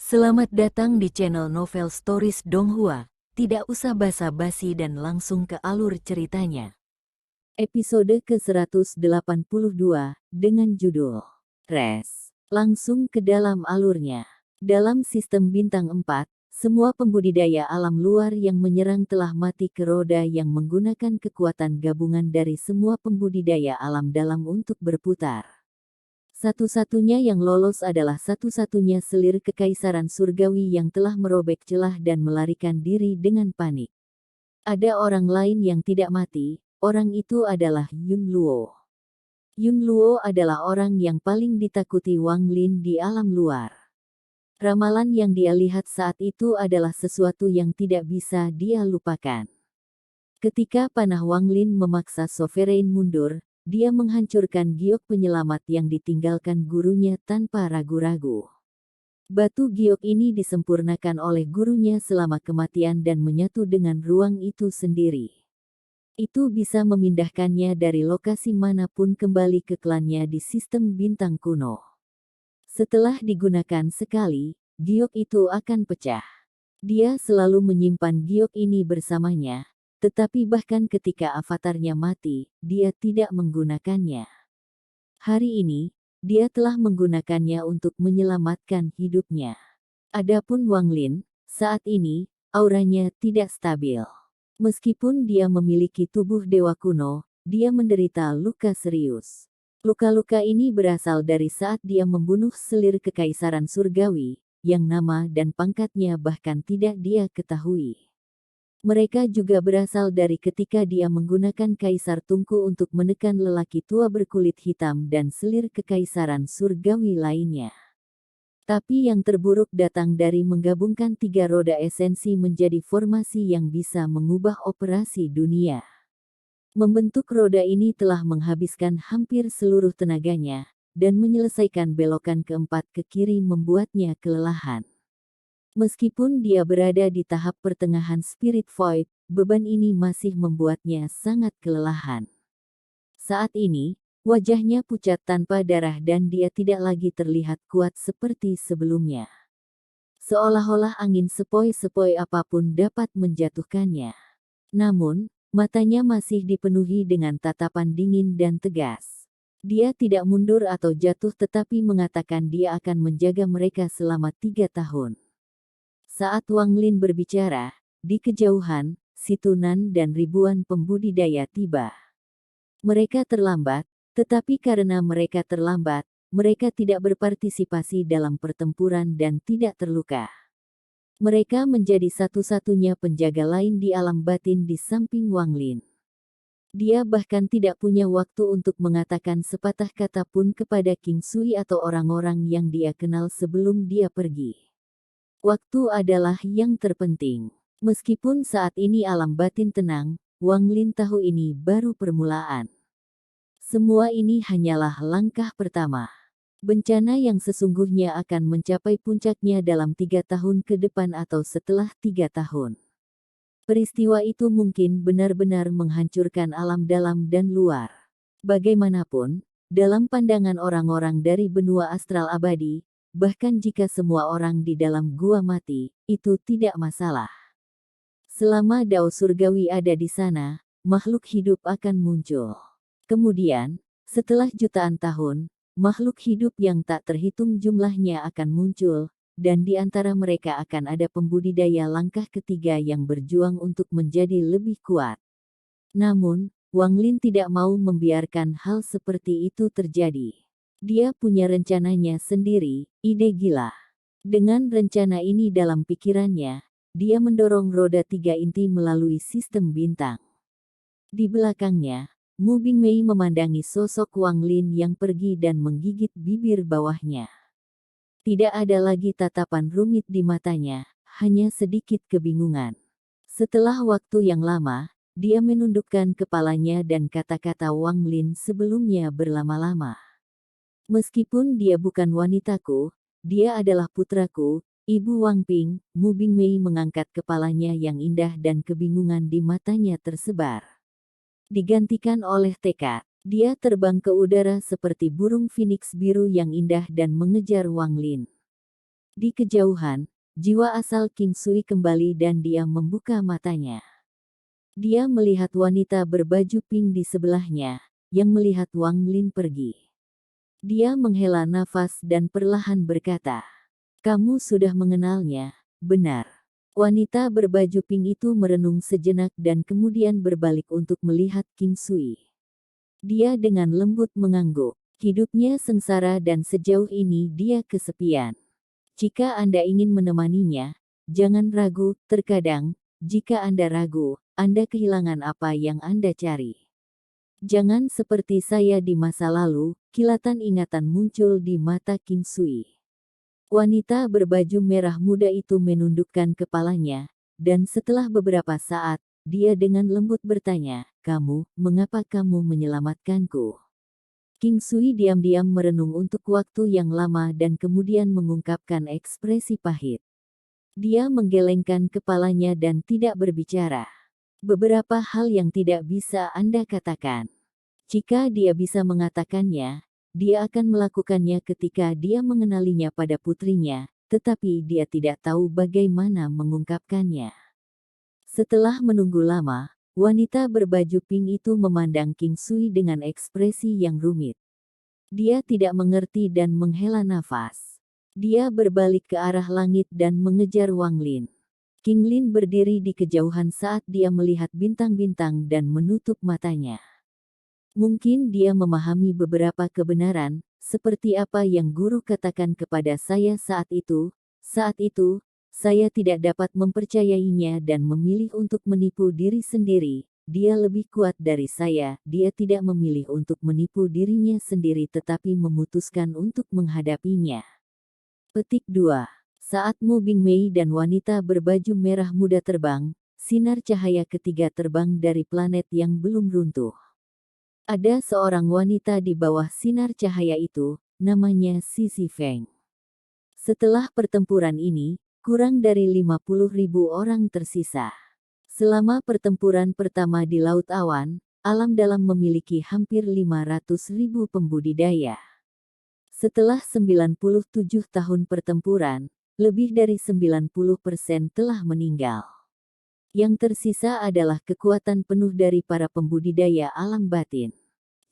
Selamat datang di channel Novel Stories Donghua. Tidak usah basa-basi dan langsung ke alur ceritanya. Episode ke-182 dengan judul Res. Langsung ke dalam alurnya. Dalam sistem bintang 4, semua pembudidaya alam luar yang menyerang telah mati ke roda yang menggunakan kekuatan gabungan dari semua pembudidaya alam dalam untuk berputar. Satu-satunya yang lolos adalah satu-satunya selir kekaisaran surgawi yang telah merobek celah dan melarikan diri dengan panik. Ada orang lain yang tidak mati, orang itu adalah Yun Luo. Yun Luo adalah orang yang paling ditakuti Wang Lin di alam luar. Ramalan yang dia lihat saat itu adalah sesuatu yang tidak bisa dia lupakan. Ketika panah Wang Lin memaksa Sovereign mundur, dia menghancurkan giok penyelamat yang ditinggalkan gurunya tanpa ragu-ragu. Batu giok ini disempurnakan oleh gurunya selama kematian dan menyatu dengan ruang itu sendiri. Itu bisa memindahkannya dari lokasi manapun kembali ke klannya di sistem bintang kuno. Setelah digunakan sekali, giok itu akan pecah. Dia selalu menyimpan giok ini bersamanya. Tetapi bahkan ketika avatarnya mati, dia tidak menggunakannya. Hari ini, dia telah menggunakannya untuk menyelamatkan hidupnya. Adapun Wang Lin, saat ini, auranya tidak stabil. Meskipun dia memiliki tubuh dewa kuno, dia menderita luka serius. Luka-luka ini berasal dari saat dia membunuh selir kekaisaran surgawi, yang nama dan pangkatnya bahkan tidak dia ketahui. Mereka juga berasal dari ketika dia menggunakan kaisar tungku untuk menekan lelaki tua berkulit hitam dan selir kekaisaran surgawi lainnya. Tapi yang terburuk datang dari menggabungkan tiga roda esensi menjadi formasi yang bisa mengubah operasi dunia. Membentuk roda ini telah menghabiskan hampir seluruh tenaganya, dan menyelesaikan belokan keempat ke kiri membuatnya kelelahan. Meskipun dia berada di tahap pertengahan Spirit Void, beban ini masih membuatnya sangat kelelahan. Saat ini, wajahnya pucat tanpa darah dan dia tidak lagi terlihat kuat seperti sebelumnya. Seolah-olah angin sepoi-sepoi apapun dapat menjatuhkannya. Namun, matanya masih dipenuhi dengan tatapan dingin dan tegas. Dia tidak mundur atau jatuh tetapi mengatakan dia akan menjaga mereka selama 3 tahun. Saat Wang Lin berbicara, di kejauhan, Situnan dan ribuan pembudidaya tiba. Mereka terlambat, tetapi karena mereka terlambat, mereka tidak berpartisipasi dalam pertempuran dan tidak terluka. Mereka menjadi satu-satunya penjaga lain di alam batin di samping Wang Lin. Dia bahkan tidak punya waktu untuk mengatakan sepatah kata pun kepada King Sui atau orang-orang yang dia kenal sebelum dia pergi. Waktu adalah yang terpenting. Meskipun saat ini alam batin tenang, Wang Lin tahu ini baru permulaan. Semua ini hanyalah langkah pertama. Bencana yang sesungguhnya akan mencapai puncaknya dalam 3 tahun ke depan atau setelah 3 tahun. Peristiwa itu mungkin benar-benar menghancurkan alam dalam dan luar. Bagaimanapun, dalam pandangan orang-orang dari benua astral abadi, bahkan jika semua orang di dalam gua mati, itu tidak masalah. Selama dao surgawi ada di sana, makhluk hidup akan muncul. Kemudian, setelah jutaan tahun, makhluk hidup yang tak terhitung jumlahnya akan muncul, dan di antara mereka akan ada pembudidaya langkah ketiga yang berjuang untuk menjadi lebih kuat. Namun, Wang Lin tidak mau membiarkan hal seperti itu terjadi. Dia punya rencananya sendiri, ide gila. Dengan rencana ini dalam pikirannya, dia mendorong roda 3 inti melalui sistem bintang. Di belakangnya, Mu Bingmei memandangi sosok Wang Lin yang pergi dan menggigit bibir bawahnya. Tidak ada lagi tatapan rumit di matanya, hanya sedikit kebingungan. Setelah waktu yang lama, dia menundukkan kepalanya dan kata-kata Wang Lin sebelumnya berlama-lama. Meskipun dia bukan wanitaku, dia adalah putraku, Ibu Wang Ping. Mu Bingmei mengangkat kepalanya yang indah dan kebingungan di matanya tersebar. Digantikan oleh tekad, dia terbang ke udara seperti burung phoenix biru yang indah dan mengejar Wang Lin. Di kejauhan, jiwa asal King Sui kembali dan dia membuka matanya. Dia melihat wanita berbaju pink di sebelahnya, yang melihat Wang Lin pergi. Dia menghela nafas dan perlahan berkata, "Kamu sudah mengenalnya, benar?" Wanita berbaju pink itu merenung sejenak dan kemudian berbalik untuk melihat King Sui. Dia dengan lembut mengangguk. Hidupnya sengsara dan sejauh ini dia kesepian. Jika Anda ingin menemaninya, jangan ragu. Terkadang, jika Anda ragu, Anda kehilangan apa yang Anda cari. Jangan seperti saya di masa lalu, kilatan ingatan muncul di mata King Sui. Wanita berbaju merah muda itu menundukkan kepalanya, dan setelah beberapa saat, dia dengan lembut bertanya, mengapa kamu menyelamatkanku?" King Sui diam-diam merenung untuk waktu yang lama dan kemudian mengungkapkan ekspresi pahit. Dia menggelengkan kepalanya dan tidak berbicara. Beberapa hal yang tidak bisa Anda katakan. Jika dia bisa mengatakannya, dia akan melakukannya ketika dia mengenalinya pada putrinya, tetapi dia tidak tahu bagaimana mengungkapkannya. Setelah menunggu lama, wanita berbaju pink itu memandang King Sui dengan ekspresi yang rumit. Dia tidak mengerti dan menghela nafas. Dia berbalik ke arah langit dan mengejar Wang Lin. King Lin berdiri di kejauhan saat dia melihat bintang-bintang dan menutup matanya. Mungkin dia memahami beberapa kebenaran, seperti apa yang guru katakan kepada saya saat itu. Saat itu, saya tidak dapat mempercayainya dan memilih untuk menipu diri sendiri. Dia lebih kuat dari saya. Dia tidak memilih untuk menipu dirinya sendiri tetapi memutuskan untuk menghadapinya. Petik 2. Saat Mu Bingmei dan wanita berbaju merah muda terbang, sinar cahaya ketiga terbang dari planet yang belum runtuh. Ada seorang wanita di bawah sinar cahaya itu, namanya Sisi Feng. Setelah pertempuran ini, kurang dari 50.000 orang tersisa. Selama pertempuran pertama di Laut Awan, alam dalam memiliki hampir 500.000 pembudidaya. Setelah 97 tahun pertempuran, lebih dari 90% telah meninggal. Yang tersisa adalah kekuatan penuh dari para pembudidaya alam batin.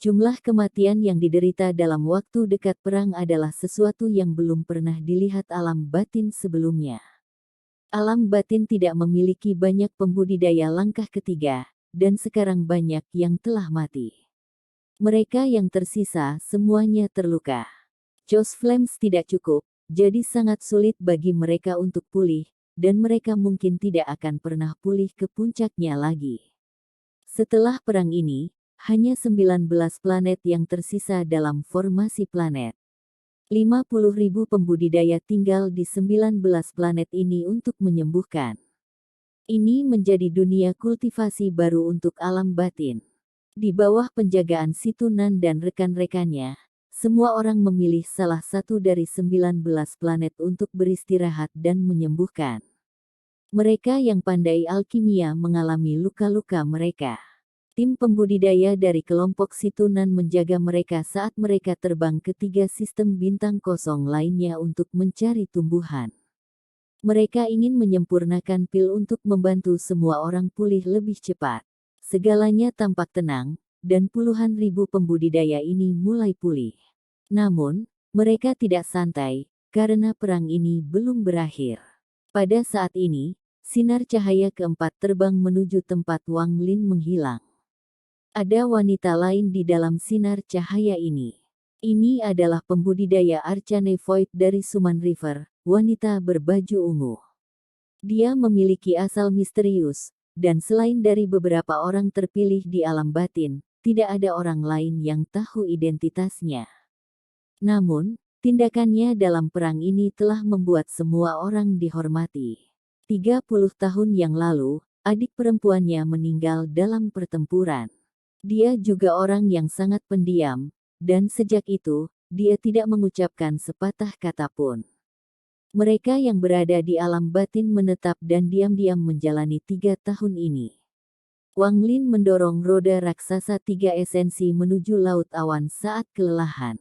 Jumlah kematian yang diderita dalam waktu dekat perang adalah sesuatu yang belum pernah dilihat alam batin sebelumnya. Alam batin tidak memiliki banyak pembudidaya langkah ketiga, dan sekarang banyak yang telah mati. Mereka yang tersisa semuanya terluka. Jos Flames tidak cukup, jadi sangat sulit bagi mereka untuk pulih, dan mereka mungkin tidak akan pernah pulih ke puncaknya lagi. Setelah perang ini, hanya 19 planet yang tersisa dalam formasi planet. 50.000 pembudidaya tinggal di 19 planet ini untuk menyembuhkan. Ini menjadi dunia kultivasi baru untuk alam batin. Di bawah penjagaan Situnan dan rekan-rekannya, semua orang memilih salah satu dari 19 planet untuk beristirahat dan menyembuhkan. Mereka yang pandai alkimia mengalami luka-luka mereka. Tim pembudidaya dari kelompok Situnan menjaga mereka saat mereka terbang ke 3 sistem bintang kosong lainnya untuk mencari tumbuhan. Mereka ingin menyempurnakan pil untuk membantu semua orang pulih lebih cepat. Segalanya tampak tenang, dan puluhan ribu pembudidaya ini mulai pulih. Namun, mereka tidak santai, karena perang ini belum berakhir. Pada saat ini, sinar cahaya keempat terbang menuju tempat Wang Lin menghilang. Ada wanita lain di dalam sinar cahaya ini. Ini adalah pembudidaya Arcane Void dari Suman River, wanita berbaju ungu. Dia memiliki asal misterius, dan selain dari beberapa orang terpilih di alam batin, tidak ada orang lain yang tahu identitasnya. Namun, tindakannya dalam perang ini telah membuat semua orang dihormati. 30 tahun yang lalu, adik perempuannya meninggal dalam pertempuran. Dia juga orang yang sangat pendiam, dan sejak itu, dia tidak mengucapkan sepatah kata pun. Mereka yang berada di alam batin menetap dan diam-diam menjalani 3 tahun ini. Wang Lin mendorong roda raksasa 3 esensi menuju Laut Awan saat kelelahan.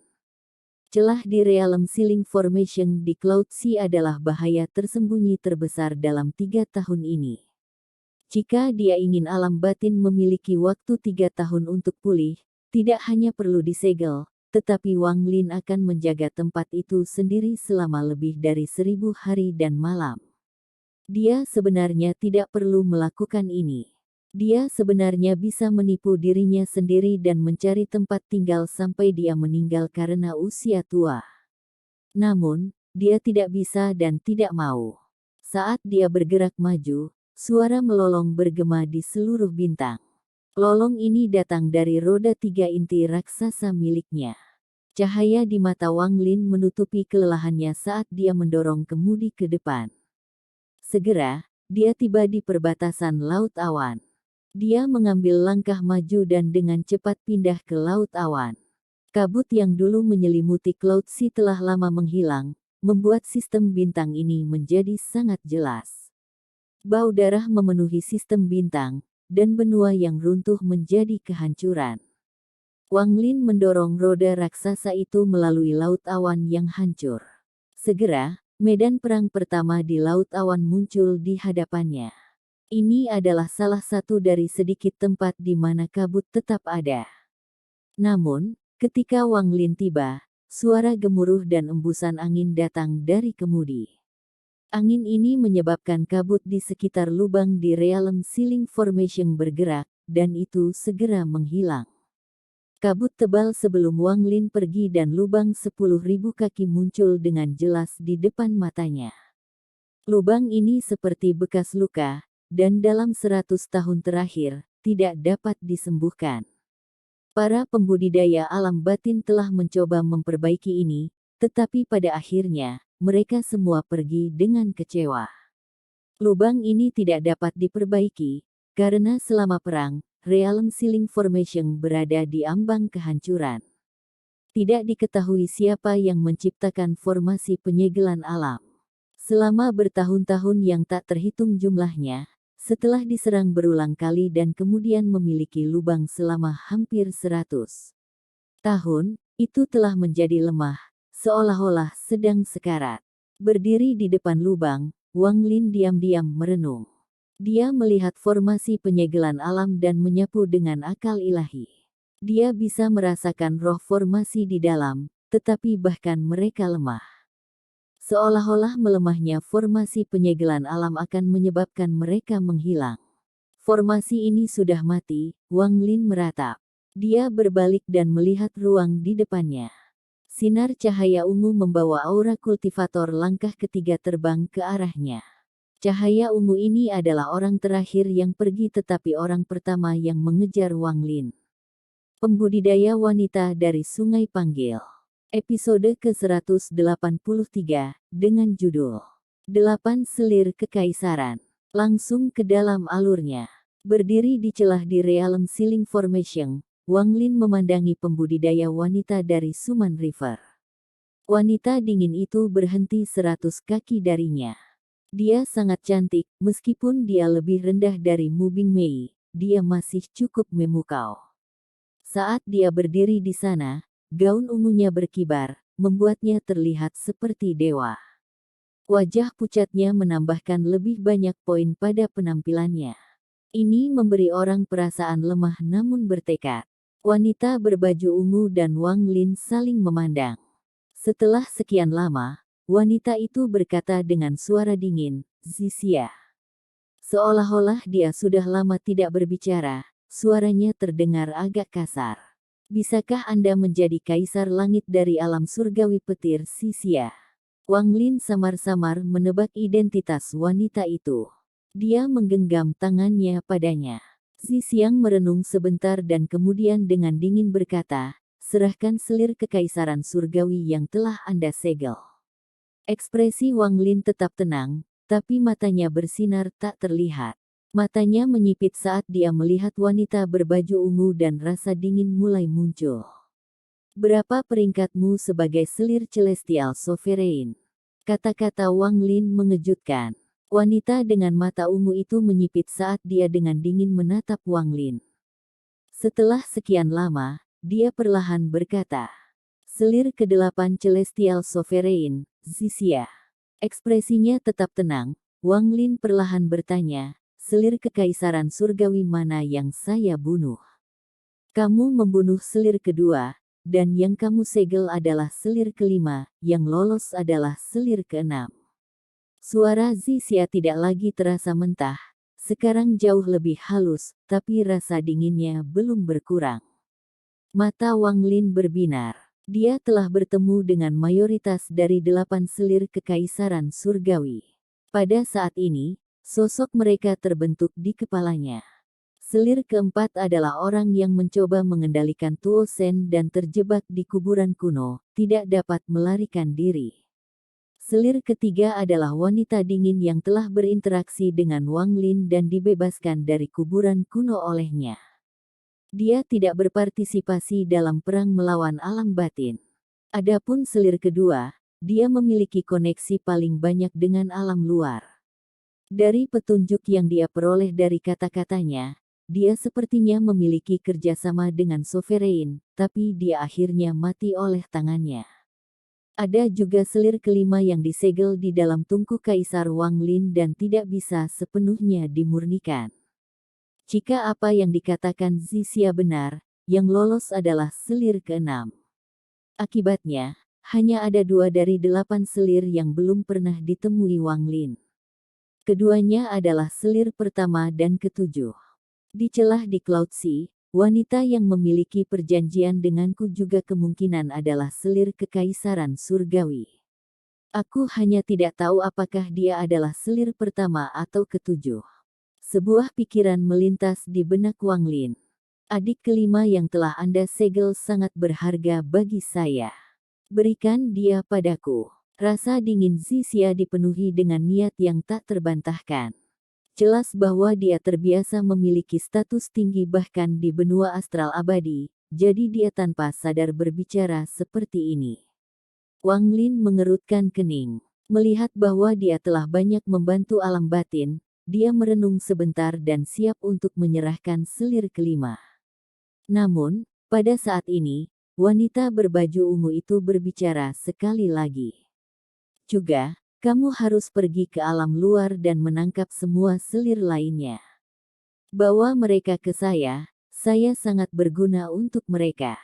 Celah di Realm Ceiling Formation di Cloud Sea adalah bahaya tersembunyi terbesar dalam 3 tahun ini. Jika dia ingin alam batin memiliki waktu 3 tahun untuk pulih, tidak hanya perlu disegel, tetapi Wang Lin akan menjaga tempat itu sendiri selama lebih dari 1000 hari dan malam. Dia sebenarnya tidak perlu melakukan ini. Dia sebenarnya bisa menipu dirinya sendiri dan mencari tempat tinggal sampai dia meninggal karena usia tua. Namun, dia tidak bisa dan tidak mau. Saat dia bergerak maju, suara melolong bergema di seluruh bintang. Lolong ini datang dari roda 3 inti raksasa miliknya. Cahaya di mata Wang Lin menutupi kelelahannya saat dia mendorong kemudi ke depan. Segera, dia tiba di perbatasan Laut Awan. Dia mengambil langkah maju dan dengan cepat pindah ke Laut Awan. Kabut yang dulu menyelimuti Cloud Sea telah lama menghilang, membuat sistem bintang ini menjadi sangat jelas. Bau darah memenuhi sistem bintang, dan benua yang runtuh menjadi kehancuran. Wang Lin mendorong roda raksasa itu melalui Laut Awan yang hancur. Segera, medan perang pertama di Laut Awan muncul di hadapannya. Ini adalah salah satu dari sedikit tempat di mana kabut tetap ada. Namun, ketika Wang Lin tiba, suara gemuruh dan embusan angin datang dari kemudi. Angin ini menyebabkan kabut di sekitar lubang di Realm Ceiling Formation bergerak, dan itu segera menghilang. Kabut tebal sebelum Wang Lin pergi dan lubang 10.000 kaki muncul dengan jelas di depan matanya. Lubang ini seperti bekas luka, dan dalam 100 tahun terakhir, tidak dapat disembuhkan. Para pembudidaya alam batin telah mencoba memperbaiki ini, tetapi pada akhirnya, mereka semua pergi dengan kecewa. Lubang ini tidak dapat diperbaiki, karena selama perang, Realm Ceiling Formation berada di ambang kehancuran. Tidak diketahui siapa yang menciptakan formasi penyegelan alam. Selama bertahun-tahun yang tak terhitung jumlahnya, setelah diserang berulang kali dan kemudian memiliki lubang selama hampir 100 tahun, itu telah menjadi lemah, seolah-olah sedang sekarat. Berdiri di depan lubang, Wang Lin diam-diam merenung. Dia melihat formasi penyegelan alam dan menyapu dengan akal ilahi. Dia bisa merasakan roh formasi di dalam, tetapi bahkan mereka lemah. Seolah-olah melemahnya formasi penyegelan alam akan menyebabkan mereka menghilang. Formasi ini sudah mati, Wang Lin meratap. Dia berbalik dan melihat ruang di depannya. Sinar cahaya ungu membawa aura kultivator langkah ketiga terbang ke arahnya. Cahaya ungu ini adalah orang terakhir yang pergi tetapi orang pertama yang mengejar Wang Lin. Pembudidaya wanita dari Sungai Panggil. Episode ke-183, dengan judul 8 Selir Kekaisaran. Langsung ke dalam alurnya. Berdiri di celah di Realm Ceiling Formation, Wang Lin memandangi pembudidaya wanita dari Suman River. Wanita dingin itu berhenti 100 kaki darinya. Dia sangat cantik, meskipun dia lebih rendah dari Mu Bingmei, dia masih cukup memukau. Saat dia berdiri di sana, gaun ungunya berkibar, membuatnya terlihat seperti dewa. Wajah pucatnya menambahkan lebih banyak poin pada penampilannya. Ini memberi orang perasaan lemah namun bertekad. Wanita berbaju ungu dan Wang Lin saling memandang. Setelah sekian lama, wanita itu berkata dengan suara dingin, "Zixia." Seolah-olah dia sudah lama tidak berbicara, suaranya terdengar agak kasar. Bisakah Anda menjadi kaisar langit dari alam surgawi petir Zixia? Wang Lin samar-samar menebak identitas wanita itu. Dia menggenggam tangannya padanya. Zixia merenung sebentar dan kemudian dengan dingin berkata, "Serahkan selir kekaisaran surgawi yang telah Anda segel." Ekspresi Wang Lin tetap tenang, tapi matanya bersinar tak terlihat. Matanya menyipit saat dia melihat wanita berbaju ungu dan rasa dingin mulai muncul. "Berapa peringkatmu sebagai selir celestial sovereign?" Kata-kata Wang Lin mengejutkan. Wanita dengan mata ungu itu menyipit saat dia dengan dingin menatap Wang Lin. Setelah sekian lama, dia perlahan berkata, Selir ke-8 Celestial Sovereign, Zixia. Ekspresinya tetap tenang, Wang Lin perlahan bertanya, selir kekaisaran surgawi mana yang saya bunuh? Kamu membunuh selir kedua, dan yang kamu segel adalah selir kelima, yang lolos adalah selir keenam. Suara Zixia tidak lagi terasa mentah, sekarang jauh lebih halus, tapi rasa dinginnya belum berkurang. Mata Wang Lin berbinar. Dia telah bertemu dengan mayoritas dari 8 selir kekaisaran surgawi. Pada saat ini, sosok mereka terbentuk di kepalanya. Selir keempat adalah orang yang mencoba mengendalikan Tuo Shen dan terjebak di kuburan kuno, tidak dapat melarikan diri. Selir ketiga adalah wanita dingin yang telah berinteraksi dengan Wang Lin dan dibebaskan dari kuburan kuno olehnya. Dia tidak berpartisipasi dalam perang melawan alam batin. Adapun selir kedua, dia memiliki koneksi paling banyak dengan alam luar. Dari petunjuk yang dia peroleh dari kata-katanya, dia sepertinya memiliki kerjasama dengan Sovereign, tapi dia akhirnya mati oleh tangannya. Ada juga selir kelima yang disegel di dalam tungku Kaisar Wang Lin dan tidak bisa sepenuhnya dimurnikan. Jika apa yang dikatakan Zixia benar, yang lolos adalah selir keenam. Akibatnya, hanya ada 2 dari 8 selir yang belum pernah ditemui Wang Lin. Keduanya adalah selir pertama dan ketujuh. Dicelah di Cloud Sea, wanita yang memiliki perjanjian denganku juga kemungkinan adalah selir kekaisaran surgawi. Aku hanya tidak tahu apakah dia adalah selir pertama atau ketujuh. Sebuah pikiran melintas di benak Wang Lin. Adik kelima yang telah Anda segel sangat berharga bagi saya. Berikan dia padaku. Rasa dingin Zixia dipenuhi dengan niat yang tak terbantahkan. Jelas bahwa dia terbiasa memiliki status tinggi bahkan di benua astral abadi, jadi dia tanpa sadar berbicara seperti ini. Wang Lin mengerutkan kening. Melihat bahwa dia telah banyak membantu alam batin, dia merenung sebentar dan siap untuk menyerahkan selir kelima. Namun, pada saat ini, wanita berbaju ungu itu berbicara sekali lagi. Juga, kamu harus pergi ke alam luar dan menangkap semua selir lainnya. Bawa mereka ke saya sangat berguna untuk mereka.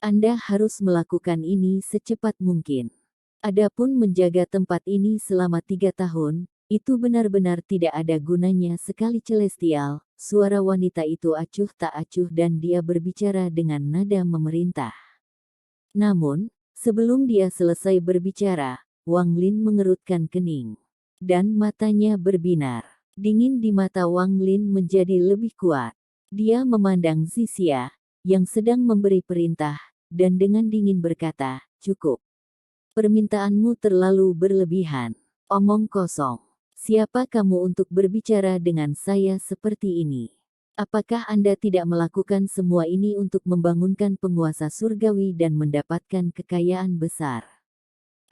Anda harus melakukan ini secepat mungkin. Adapun menjaga tempat ini selama 3 tahun, itu benar-benar tidak ada gunanya sekali. Celestial, suara wanita itu acuh tak acuh dan dia berbicara dengan nada memerintah. Namun, sebelum dia selesai berbicara, Wang Lin mengerutkan kening. Dan matanya berbinar. Dingin di mata Wang Lin menjadi lebih kuat. Dia memandang Zixia, yang sedang memberi perintah, dan dengan dingin berkata, cukup. Permintaanmu terlalu berlebihan. Omong kosong. Siapa kamu untuk berbicara dengan saya seperti ini? Apakah Anda tidak melakukan semua ini untuk membangunkan penguasa surgawi dan mendapatkan kekayaan besar?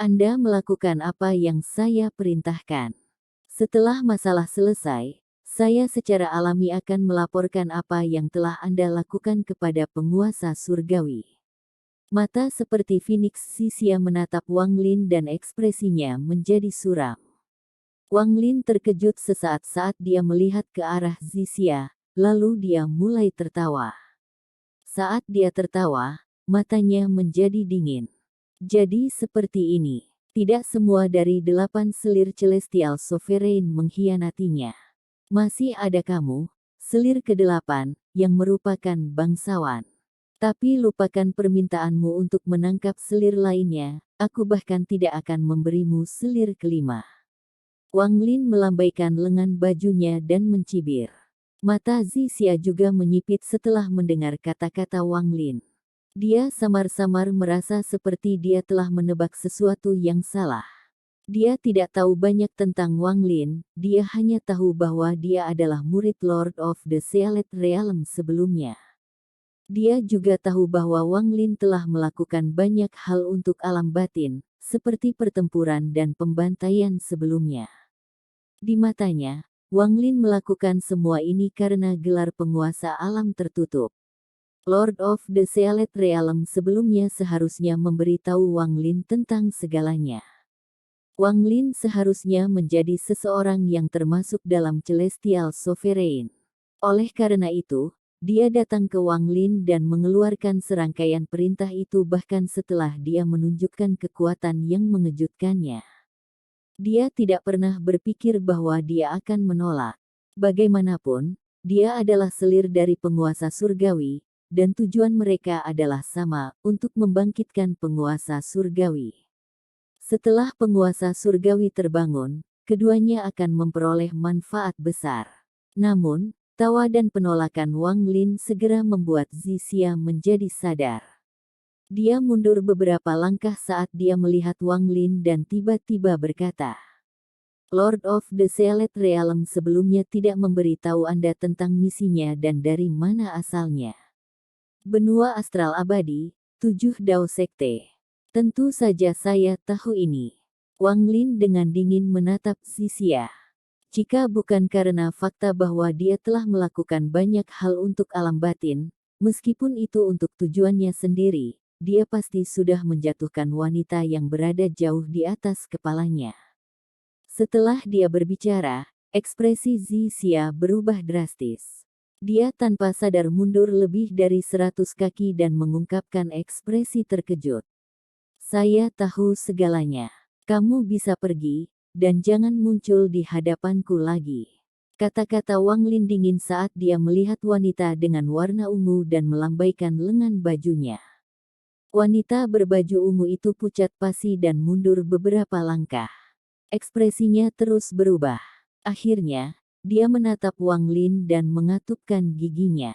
Anda melakukan apa yang saya perintahkan. Setelah masalah selesai, saya secara alami akan melaporkan apa yang telah Anda lakukan kepada penguasa surgawi. Mata seperti Phoenix Zixia menatap Wang Lin dan ekspresinya menjadi suram. Wang Lin terkejut sesaat saat dia melihat ke arah Zixia, lalu dia mulai tertawa. Saat dia tertawa, matanya menjadi dingin. Jadi seperti ini, tidak semua dari 8 selir Celestial Sovereign mengkhianatinya. Masih ada kamu, selir ke-8, yang merupakan bangsawan. Tapi lupakan permintaanmu untuk menangkap selir lainnya, aku bahkan tidak akan memberimu selir kelima. Wang Lin melambaikan lengan bajunya dan mencibir. Mata Zixia juga menyipit setelah mendengar kata-kata Wang Lin. Dia samar-samar merasa seperti dia telah menebak sesuatu yang salah. Dia tidak tahu banyak tentang Wang Lin, dia hanya tahu bahwa dia adalah murid Lord of the Sealet Realm sebelumnya. Dia juga tahu bahwa Wang Lin telah melakukan banyak hal untuk alam batin, seperti pertempuran dan pembantaian sebelumnya. Di matanya, Wang Lin melakukan semua ini karena gelar penguasa alam tertutup. Lord of the Sealet Realm sebelumnya seharusnya memberitahu Wang Lin tentang segalanya. Wang Lin seharusnya menjadi seseorang yang termasuk dalam Celestial Sovereign. Oleh karena itu, dia datang ke Wang Lin dan mengeluarkan serangkaian perintah itu bahkan setelah dia menunjukkan kekuatan yang mengejutkannya. Dia tidak pernah berpikir bahwa dia akan menolak. Bagaimanapun, dia adalah selir dari penguasa surgawi, dan tujuan mereka adalah sama, untuk membangkitkan penguasa surgawi. Setelah penguasa surgawi terbangun, keduanya akan memperoleh manfaat besar. Namun, tawa dan penolakan Wang Lin segera membuat Zixia menjadi sadar. Dia mundur beberapa langkah saat dia melihat Wang Lin dan tiba-tiba berkata, Lord of the Sealet Realm sebelumnya tidak memberitahu Anda tentang misinya dan dari mana asalnya. Benua Astral Abadi, 7 Dao Sekte. Tentu saja saya tahu ini. Wang Lin dengan dingin menatap Zixia. Jika bukan karena fakta bahwa dia telah melakukan banyak hal untuk alam batin, meskipun itu untuk tujuannya sendiri, dia pasti sudah menjatuhkan wanita yang berada jauh di atas kepalanya. Setelah dia berbicara, ekspresi Zixia berubah drastis. Dia tanpa sadar mundur lebih dari 100 kaki dan mengungkapkan ekspresi terkejut. Saya tahu segalanya. Kamu bisa pergi, dan jangan muncul di hadapanku lagi. Kata-kata Wang Lin dingin saat dia melihat wanita dengan warna ungu dan melambaikan lengan bajunya. Wanita berbaju ungu itu pucat pasi dan mundur beberapa langkah. Ekspresinya terus berubah. Akhirnya, dia menatap Wang Lin dan mengatupkan giginya.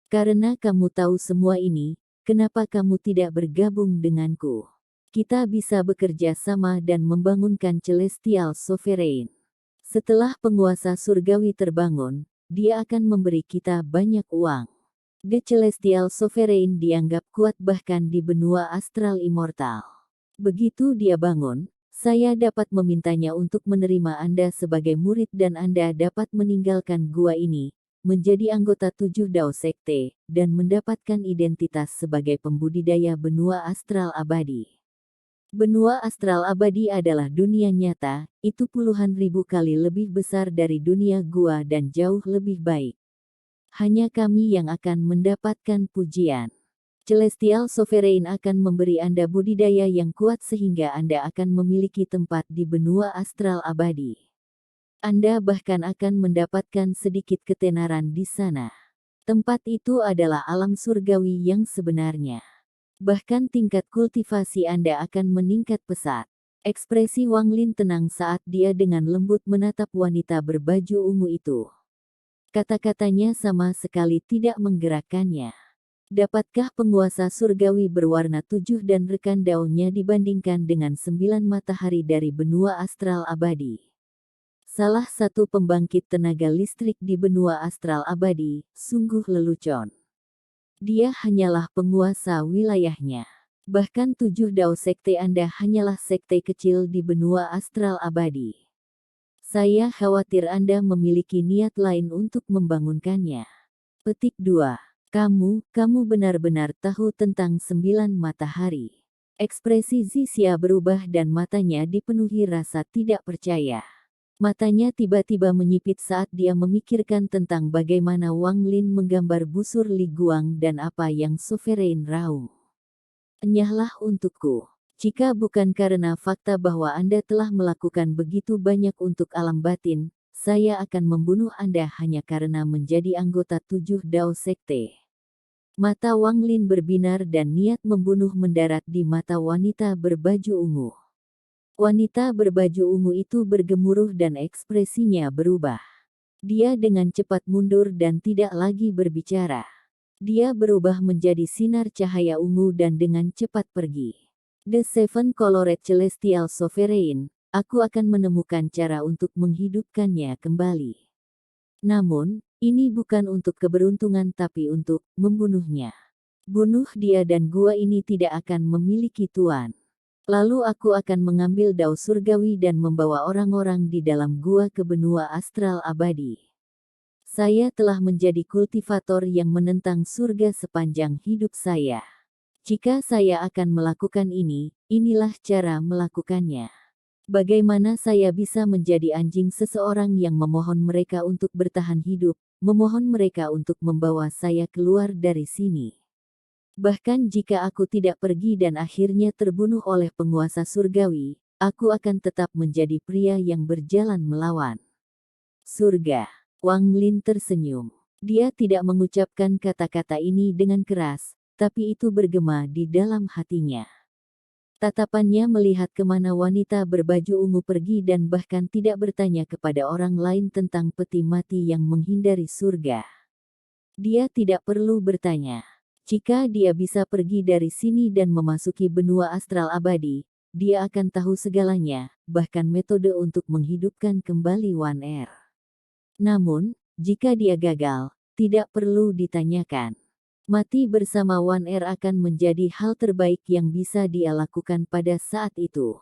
Karena kamu tahu semua ini, kenapa kamu tidak bergabung denganku? Kita bisa bekerja sama dan membangunkan Celestial Sovereign. Setelah penguasa surgawi terbangun, dia akan memberi kita banyak uang. The Celestial Sovereign dianggap kuat bahkan di benua astral immortal. Begitu dia bangun, saya dapat memintanya untuk menerima Anda sebagai murid dan Anda dapat meninggalkan gua ini, menjadi anggota 7 Dao Sekte, dan mendapatkan identitas sebagai pembudidaya benua astral abadi. Benua astral abadi adalah dunia nyata, itu puluhan ribu kali lebih besar dari dunia gua dan jauh lebih baik. Hanya kami yang akan mendapatkan pujian. Celestial Sovereign akan memberi Anda budidaya yang kuat sehingga Anda akan memiliki tempat di benua astral abadi. Anda bahkan akan mendapatkan sedikit ketenaran di sana. Tempat itu adalah alam surgawi yang sebenarnya. Bahkan tingkat kultivasi Anda akan meningkat pesat. Ekspresi Wang Lin tenang saat dia dengan lembut menatap wanita berbaju ungu itu. Kata-katanya sama sekali tidak menggerakkannya. Dapatkah penguasa surgawi berwarna 7 dan rekan daunnya dibandingkan dengan 9 matahari dari benua astral abadi? Salah satu pembangkit tenaga listrik di benua astral abadi, sungguh lelucon. Dia hanyalah penguasa wilayahnya. Bahkan 7 Dao Sekte Anda hanyalah sekte kecil di benua astral abadi. Saya khawatir Anda memiliki niat lain untuk membangunkannya. Petik 2. Kamu benar-benar tahu tentang 9 matahari. Ekspresi Zixia berubah dan matanya dipenuhi rasa tidak percaya. Matanya tiba-tiba menyipit saat dia memikirkan tentang bagaimana Wang Lin menggambar busur Li Guang dan apa yang Sovereign raung. Enyahlah untukku. Jika bukan karena fakta bahwa Anda telah melakukan begitu banyak untuk alam batin, saya akan membunuh Anda hanya karena menjadi anggota 7 Dao Sekte. Mata Wang Lin berbinar dan niat membunuh mendarat di mata wanita berbaju ungu. Wanita berbaju ungu itu bergemuruh dan ekspresinya berubah. Dia dengan cepat mundur dan tidak lagi berbicara. Dia berubah menjadi sinar cahaya ungu dan dengan cepat pergi. The Seven Colored Celestial Sovereign, aku akan menemukan cara untuk menghidupkannya kembali. Namun, ini bukan untuk keberuntungan tapi untuk membunuhnya. Bunuh dia dan gua ini tidak akan memiliki tuan. Lalu aku akan mengambil dao surgawi dan membawa orang-orang di dalam gua ke benua astral abadi. Saya telah menjadi kultivator yang menentang surga sepanjang hidup saya. Jika saya akan melakukan ini, inilah cara melakukannya. Bagaimana saya bisa menjadi anjing seseorang yang memohon mereka untuk bertahan hidup, memohon mereka untuk membawa saya keluar dari sini. Bahkan jika aku tidak pergi dan akhirnya terbunuh oleh penguasa surgawi, aku akan tetap menjadi pria yang berjalan melawan surga. Wang Lin tersenyum. Dia tidak mengucapkan kata-kata ini dengan keras, tapi itu bergema di dalam hatinya. Tatapannya melihat kemana wanita berbaju ungu pergi dan bahkan tidak bertanya kepada orang lain tentang peti mati yang menghindari surga. Dia tidak perlu bertanya. Jika dia bisa pergi dari sini dan memasuki benua astral abadi, dia akan tahu segalanya, bahkan metode untuk menghidupkan kembali Wan Er. Namun, jika dia gagal, tidak perlu ditanyakan. Mati bersama Wan Er akan menjadi hal terbaik yang bisa dia lakukan pada saat itu.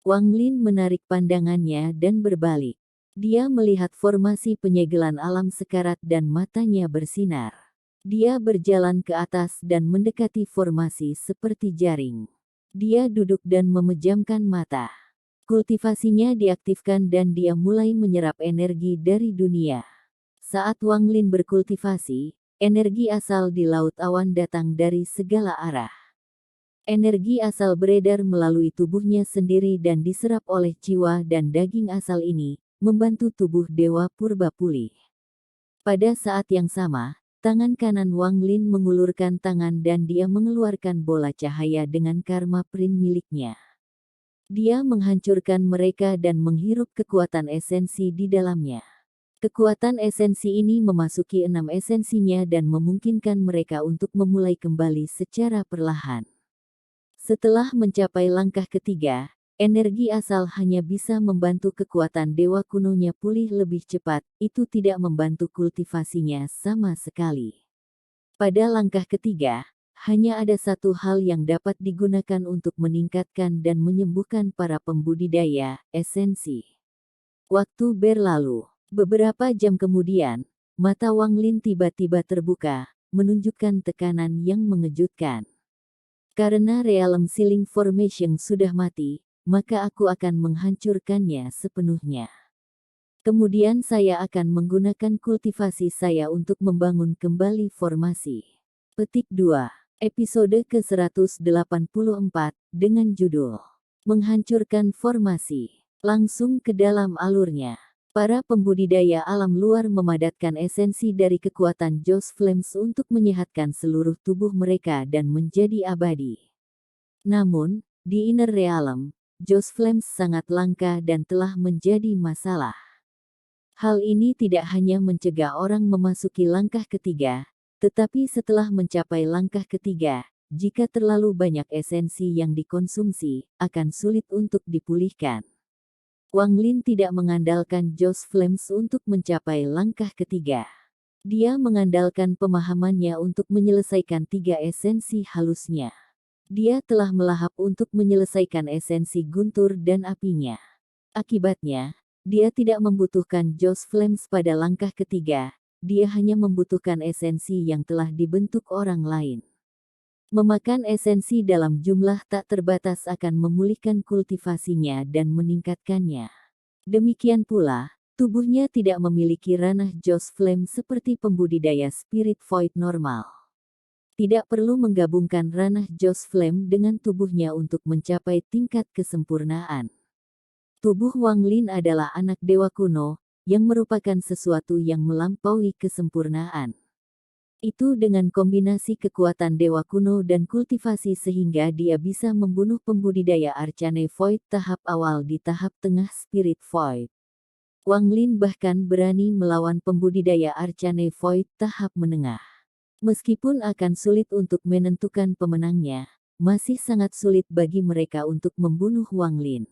Wang Lin menarik pandangannya dan berbalik. Dia melihat formasi penyegelan alam sekarat dan matanya bersinar. Dia berjalan ke atas dan mendekati formasi seperti jaring. Dia duduk dan memejamkan mata. Kultivasinya diaktifkan dan dia mulai menyerap energi dari dunia. Saat Wang Lin berkultivasi, energi asal di laut awan datang dari segala arah. Energi asal beredar melalui tubuhnya sendiri dan diserap oleh jiwa dan daging asal ini, membantu tubuh Dewa Purba pulih. Pada saat yang sama, tangan kanan Wang Lin mengulurkan tangan dan dia mengeluarkan bola cahaya dengan karma print miliknya. Dia menghancurkan mereka dan menghirup kekuatan esensi di dalamnya. Kekuatan esensi ini memasuki 6 esensinya dan memungkinkan mereka untuk memulai kembali secara perlahan. Setelah mencapai langkah ketiga, energi asal hanya bisa membantu kekuatan dewa kunonya pulih lebih cepat, itu tidak membantu kultivasinya sama sekali. Pada langkah ketiga, hanya ada satu hal yang dapat digunakan untuk meningkatkan dan menyembuhkan para pembudidaya, esensi. Waktu berlalu. Beberapa jam kemudian, mata Wang Lin tiba-tiba terbuka, menunjukkan tekanan yang mengejutkan. Karena realm ceiling formation sudah mati, maka aku akan menghancurkannya sepenuhnya. Kemudian saya akan menggunakan kultivasi saya untuk membangun kembali formasi. Petik 2. Episode ke-184, dengan judul Menghancurkan Formasi. Langsung ke dalam alurnya. Para pembudidaya alam luar memadatkan esensi dari kekuatan Joss Flames untuk menyehatkan seluruh tubuh mereka dan menjadi abadi. Namun, di Inner Realm, Joss Flames sangat langka dan telah menjadi masalah. Hal ini tidak hanya mencegah orang memasuki langkah ketiga, tetapi setelah mencapai langkah ketiga, jika terlalu banyak esensi yang dikonsumsi, akan sulit untuk dipulihkan. Wang Lin tidak mengandalkan Joss Flames untuk mencapai langkah ketiga. Dia mengandalkan pemahamannya untuk menyelesaikan 3 esensi halusnya. Dia telah melahap untuk menyelesaikan esensi guntur dan apinya. Akibatnya, dia tidak membutuhkan Joss Flames pada langkah ketiga, dia hanya membutuhkan esensi yang telah dibentuk orang lain. Memakan esensi dalam jumlah tak terbatas akan memulihkan kultivasinya dan meningkatkannya. Demikian pula, tubuhnya tidak memiliki ranah Joss Flame seperti pembudidaya Spirit Void normal. Tidak perlu menggabungkan ranah Joss Flame dengan tubuhnya untuk mencapai tingkat kesempurnaan. Tubuh Wang Lin adalah anak dewa kuno, yang merupakan sesuatu yang melampaui kesempurnaan. Itu dengan kombinasi kekuatan dewa kuno dan kultivasi sehingga dia bisa membunuh pembudidaya Arcane Void tahap awal di tahap tengah Spirit Void. Wang Lin bahkan berani melawan pembudidaya Arcane Void tahap menengah. Meskipun akan sulit untuk menentukan pemenangnya, masih sangat sulit bagi mereka untuk membunuh Wang Lin.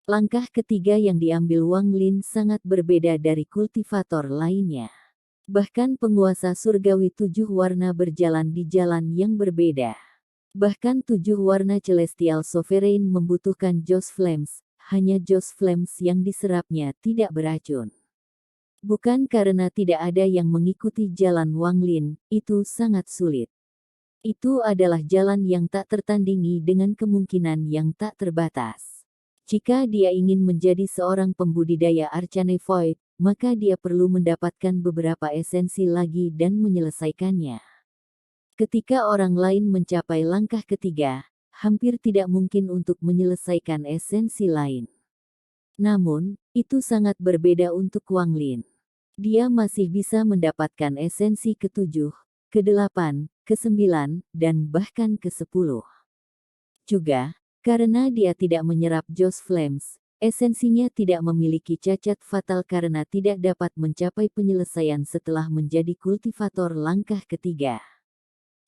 Langkah ketiga yang diambil Wang Lin sangat berbeda dari kultivator lainnya. Bahkan penguasa surgawi 7 warna berjalan di jalan yang berbeda. Bahkan 7 warna celestial sovereign membutuhkan Joss Flames, hanya Joss Flames yang diserapnya tidak beracun. Bukan karena tidak ada yang mengikuti jalan Wang Lin, itu sangat sulit. Itu adalah jalan yang tak tertandingi dengan kemungkinan yang tak terbatas. Jika dia ingin menjadi seorang pembudidaya Archanevoid, maka dia perlu mendapatkan beberapa esensi lagi dan menyelesaikannya. Ketika orang lain mencapai langkah ketiga, hampir tidak mungkin untuk menyelesaikan esensi lain. Namun, itu sangat berbeda untuk Wang Lin. Dia masih bisa mendapatkan esensi ke-7, ke-8, ke-9, dan bahkan ke-10. Juga, karena dia tidak menyerap Joss Flames, esensinya tidak memiliki cacat fatal karena tidak dapat mencapai penyelesaian setelah menjadi kultivator langkah ketiga.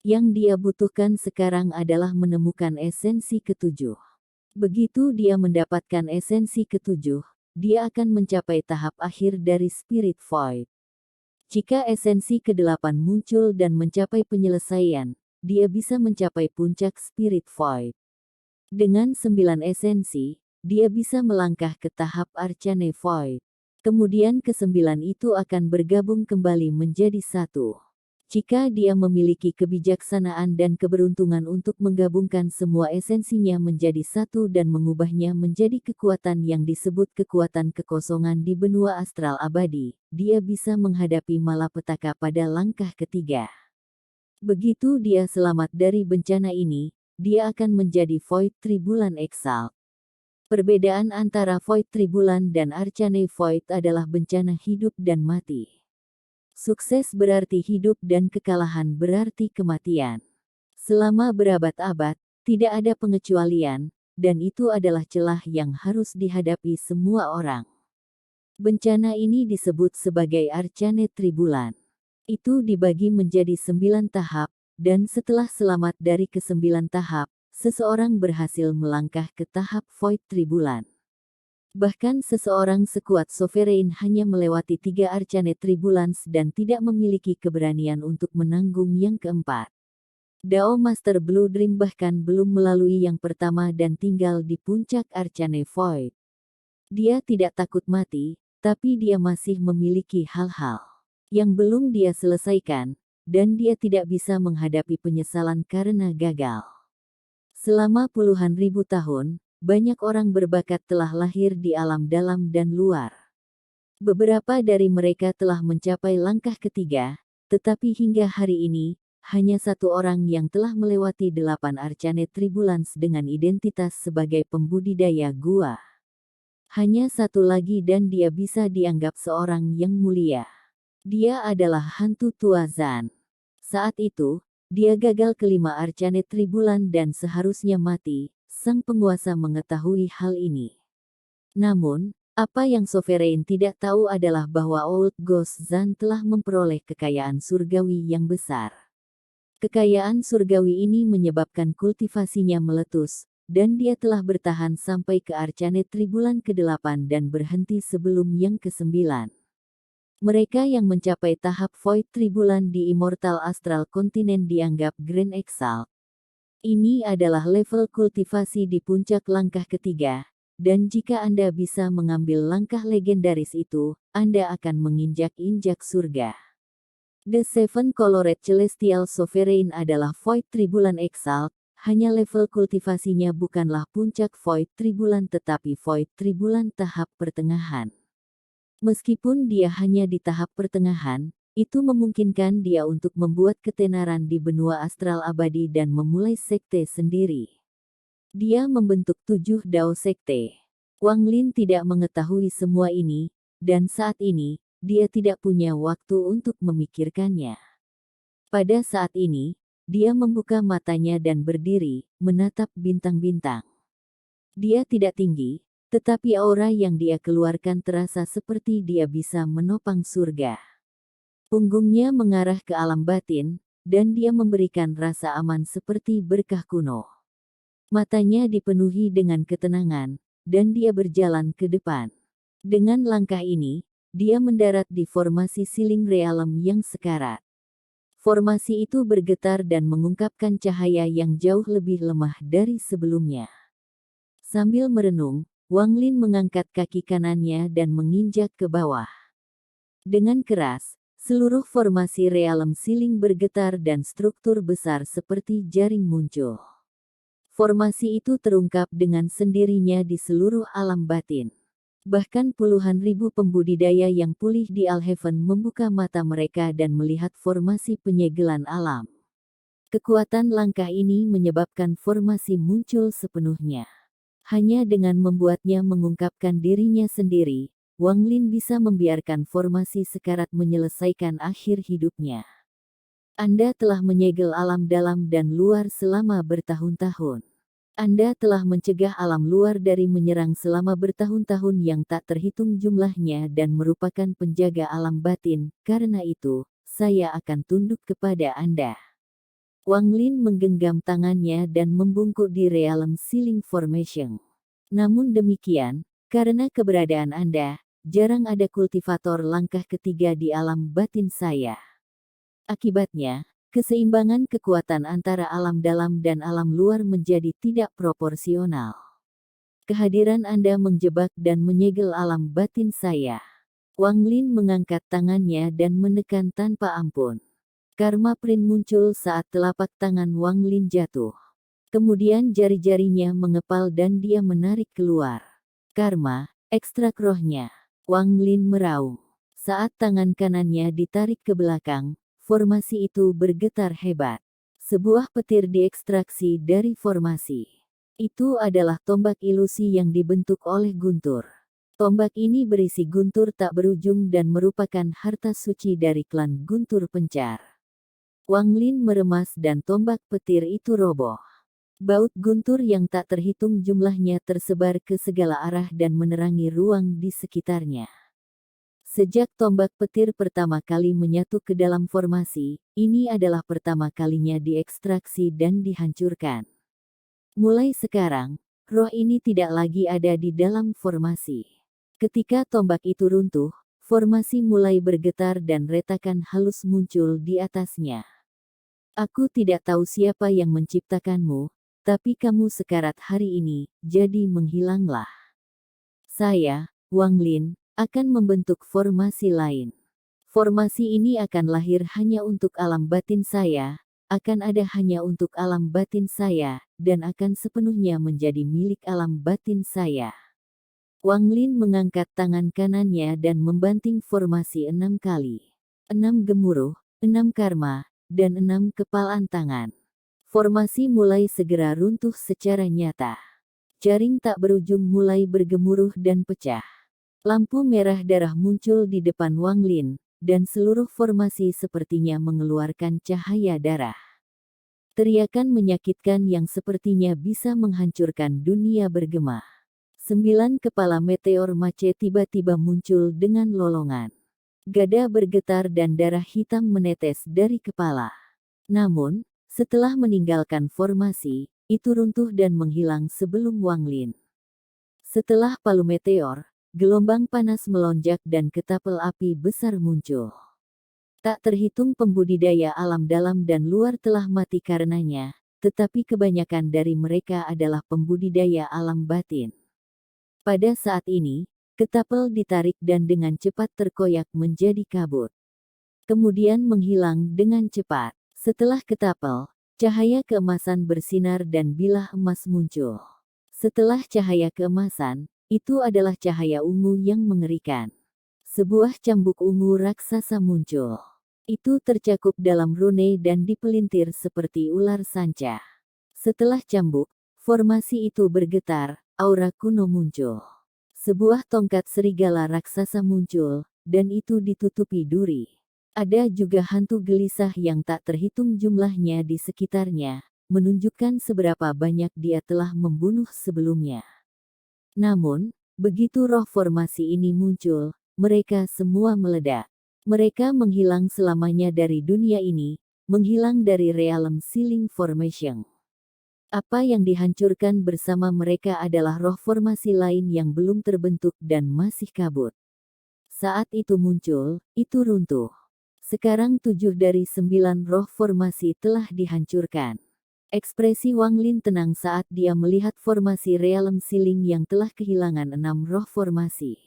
Yang dia butuhkan sekarang adalah menemukan esensi ke-7. Begitu dia mendapatkan esensi ke-7, dia akan mencapai tahap akhir dari Spirit Void. Jika esensi ke-8 muncul dan mencapai penyelesaian, dia bisa mencapai puncak Spirit Void. Dengan 9 esensi, dia bisa melangkah ke tahap Arcane Void. Kemudian ke-9 itu akan bergabung kembali menjadi satu. Jika dia memiliki kebijaksanaan dan keberuntungan untuk menggabungkan semua esensinya menjadi satu dan mengubahnya menjadi kekuatan yang disebut kekuatan kekosongan di benua astral abadi, dia bisa menghadapi malapetaka pada langkah ketiga. Begitu dia selamat dari bencana ini, dia akan menjadi Void Tribulan Exalt. Perbedaan antara Void Tribulan dan Arcane Void adalah bencana hidup dan mati. Sukses berarti hidup dan kekalahan berarti kematian. Selama berabad-abad, tidak ada pengecualian, dan itu adalah celah yang harus dihadapi semua orang. Bencana ini disebut sebagai Arcane Tribulan. Itu dibagi menjadi 9 tahap, dan setelah selamat dari ke-9 tahap, seseorang berhasil melangkah ke tahap Void Tribulan. Bahkan seseorang sekuat Sovereign hanya melewati 3 Arcane Tribulans dan tidak memiliki keberanian untuk menanggung yang keempat. Dao Master Blue Dream bahkan belum melalui yang pertama dan tinggal di puncak Arcane Void. Dia tidak takut mati, tapi dia masih memiliki hal-hal yang belum dia selesaikan, dan dia tidak bisa menghadapi penyesalan karena gagal. Selama puluhan ribu tahun, banyak orang berbakat telah lahir di alam dalam dan luar. Beberapa dari mereka telah mencapai langkah ketiga, tetapi hingga hari ini, hanya satu orang yang telah melewati 8 Arcane Tribulans dengan identitas sebagai pembudidaya gua. Hanya satu lagi dan dia bisa dianggap seorang yang mulia. Dia adalah hantu tua Zan. Saat itu, dia gagal kelima Arcane Tribulan dan seharusnya mati. Sang penguasa mengetahui hal ini. Namun, apa yang Sovereign tidak tahu adalah bahwa Old Ghost Zan telah memperoleh kekayaan surgawi yang besar. Kekayaan surgawi ini menyebabkan kultivasinya meletus, dan dia telah bertahan sampai ke Arcane Tribulan ke-8 dan berhenti sebelum yang ke-9. Mereka yang mencapai tahap Void Tribulan di Immortal Astral Continent dianggap Grand Exalt. Ini adalah level kultivasi di puncak langkah ketiga, dan jika Anda bisa mengambil langkah legendaris itu, Anda akan menginjak-injak surga. The Seven Colored Celestial Sovereign adalah Void Tribulan Exalt, hanya level kultivasinya bukanlah puncak Void Tribulan tetapi Void Tribulan tahap pertengahan. Meskipun dia hanya di tahap pertengahan, itu memungkinkan dia untuk membuat ketenaran di benua astral abadi dan memulai sekte sendiri. Dia membentuk 7 Dao Sekte. Wang Lin tidak mengetahui semua ini, dan saat ini, dia tidak punya waktu untuk memikirkannya. Pada saat ini, dia membuka matanya dan berdiri, menatap bintang-bintang. Dia tidak tinggi, tetapi aura yang dia keluarkan terasa seperti dia bisa menopang surga. Punggungnya mengarah ke alam batin, dan dia memberikan rasa aman seperti berkah kuno. Matanya dipenuhi dengan ketenangan, dan dia berjalan ke depan. Dengan langkah ini, dia mendarat di formasi Siling Realm yang sekarat. Formasi itu bergetar dan mengungkapkan cahaya yang jauh lebih lemah dari sebelumnya. Sambil merenung, Wang Lin mengangkat kaki kanannya dan menginjak ke bawah. Dengan keras, seluruh formasi realem ceiling bergetar dan struktur besar seperti jaring muncul. Formasi itu terungkap dengan sendirinya di seluruh alam batin. Bahkan puluhan ribu pembudidaya yang pulih di Alhaven membuka mata mereka dan melihat formasi penyegelan alam. Kekuatan langkah ini menyebabkan formasi muncul sepenuhnya. Hanya dengan membuatnya mengungkapkan dirinya sendiri, Wang Lin bisa membiarkan formasi sekarat menyelesaikan akhir hidupnya. Anda telah menyegel alam dalam dan luar selama bertahun-tahun. Anda telah mencegah alam luar dari menyerang selama bertahun-tahun yang tak terhitung jumlahnya dan merupakan penjaga alam batin. Karena itu, saya akan tunduk kepada Anda. Wang Lin menggenggam tangannya dan membungkuk di realem ceiling formation. Namun demikian, karena keberadaan Anda, jarang ada kultivator langkah ketiga di alam batin saya. Akibatnya, keseimbangan kekuatan antara alam dalam dan alam luar menjadi tidak proporsional. Kehadiran Anda menjebak dan menyegel alam batin saya. Wang Lin mengangkat tangannya dan menekan tanpa ampun. Karma Print muncul saat telapak tangan Wang Lin jatuh. Kemudian jari-jarinya mengepal dan dia menarik keluar. Karma, ekstrak rohnya. Wang Lin meraung. Saat tangan kanannya ditarik ke belakang, formasi itu bergetar hebat. Sebuah petir diekstraksi dari formasi. Itu adalah tombak ilusi yang dibentuk oleh guntur. Tombak ini berisi guntur tak berujung dan merupakan harta suci dari klan Guntur Pencar. Wang Lin meremas dan tombak petir itu roboh. Baut guntur yang tak terhitung jumlahnya tersebar ke segala arah dan menerangi ruang di sekitarnya. Sejak tombak petir pertama kali menyatu ke dalam formasi, ini adalah pertama kalinya diekstraksi dan dihancurkan. Mulai sekarang, roh ini tidak lagi ada di dalam formasi. Ketika tombak itu runtuh, formasi mulai bergetar dan retakan halus muncul di atasnya. Aku tidak tahu siapa yang menciptakanmu, tapi kamu sekarat hari ini, jadi menghilanglah. Saya, Wang Lin, akan membentuk formasi lain. Formasi ini akan lahir hanya untuk alam batin saya, akan ada hanya untuk alam batin saya, dan akan sepenuhnya menjadi milik alam batin saya. Wang Lin mengangkat tangan kanannya dan membanting formasi 6 kali. 6 gemuruh, 6 karma, dan 6 kepalan tangan. Formasi mulai segera runtuh secara nyata. Jaring tak berujung mulai bergemuruh dan pecah. Lampu merah darah muncul di depan Wang Lin, dan seluruh formasi sepertinya mengeluarkan cahaya darah. Teriakan menyakitkan yang sepertinya bisa menghancurkan dunia bergema. 9 kepala meteor mace tiba-tiba muncul dengan lolongan. Gada bergetar dan darah hitam menetes dari kepala. Namun, setelah meninggalkan formasi, itu runtuh dan menghilang sebelum Wang Lin. Setelah palu meteor, gelombang panas melonjak dan ketapel api besar muncul. Tak terhitung pembudidaya alam dalam dan luar telah mati karenanya, tetapi kebanyakan dari mereka adalah pembudidaya alam batin. Pada saat ini, ketapel ditarik dan dengan cepat terkoyak menjadi kabut. Kemudian menghilang dengan cepat. Setelah ketapel, cahaya keemasan bersinar dan bilah emas muncul. Setelah cahaya keemasan, itu adalah cahaya ungu yang mengerikan. Sebuah cambuk ungu raksasa muncul. Itu tercakup dalam rune dan dipelintir seperti ular sanca. Setelah cambuk, formasi itu bergetar, aura kuno muncul. Sebuah tongkat serigala raksasa muncul, dan itu ditutupi duri. Ada juga hantu gelisah yang tak terhitung jumlahnya di sekitarnya, menunjukkan seberapa banyak dia telah membunuh sebelumnya. Namun, begitu roh formasi ini muncul, mereka semua meledak. Mereka menghilang selamanya dari dunia ini, menghilang dari realem ceiling formation. Apa yang dihancurkan bersama mereka adalah roh formasi lain yang belum terbentuk dan masih kabut. Saat itu muncul, itu runtuh. Sekarang 7 dari 9 roh formasi telah dihancurkan. Ekspresi Wang Lin tenang saat dia melihat formasi realem ceiling yang telah kehilangan 6 roh formasi.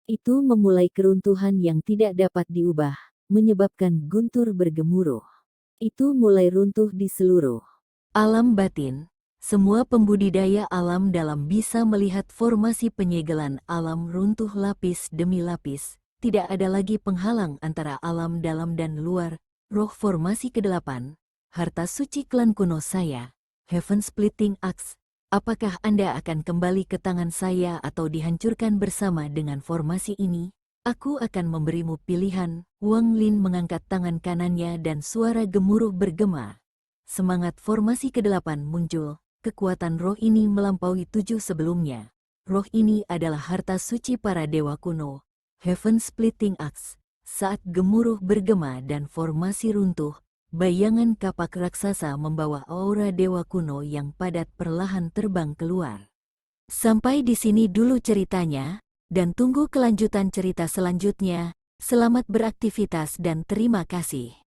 Itu memulai keruntuhan yang tidak dapat diubah, menyebabkan guntur bergemuruh. Itu mulai runtuh di seluruh alam batin. Semua pembudidaya alam dalam bisa melihat formasi penyegelan alam runtuh lapis demi lapis. Tidak ada lagi penghalang antara alam dalam dan luar. Roh formasi ke-8, harta suci klan kuno saya, Heaven Splitting Axe. Apakah Anda akan kembali ke tangan saya atau dihancurkan bersama dengan formasi ini? Aku akan memberimu pilihan. Wang Lin mengangkat tangan kanannya dan suara gemuruh bergema. Semangat formasi ke-8 muncul. Kekuatan roh ini melampaui 7 sebelumnya. Roh ini adalah harta suci para dewa kuno. Heaven Splitting Axe. Saat gemuruh bergema dan formasi runtuh, bayangan kapak raksasa membawa aura dewa kuno yang padat perlahan terbang keluar. Sampai di sini dulu ceritanya, dan tunggu kelanjutan cerita selanjutnya. Selamat beraktivitas dan terima kasih.